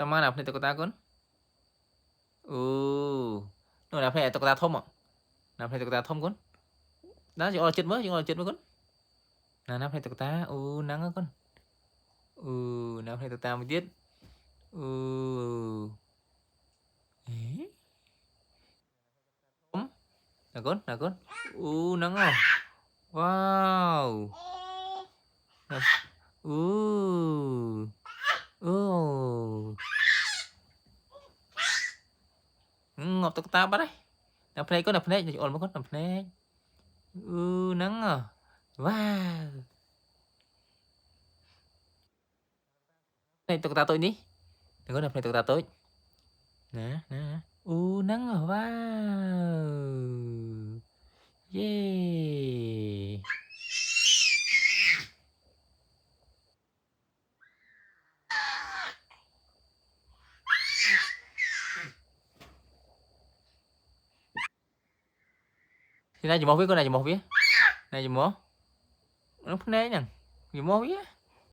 Sama nào này tôi có ta con. Nó nào này tôi có ta thông à. Nào này tôi có ta thông con. Đó chỉ là chết mới con. Nào này tôi có ta. Nắng á con. Nào này tôi ta một tiết. Ê. Nào con. Nắng à. Wow. Ngọc tôi ta bắt đấy. Nằm phê có nằm phê ổn mà con nằm phê. Nắng à. Wow. Này tôi ta tôi đi. Đừng có nằm phê tôi ta tôi. Nè. Nắng à. Wow. Yeah. Thì này chỉ một viết con này chỉ một viết. Này chỉ một. Nó phê nhỉ. Chỉ một viết.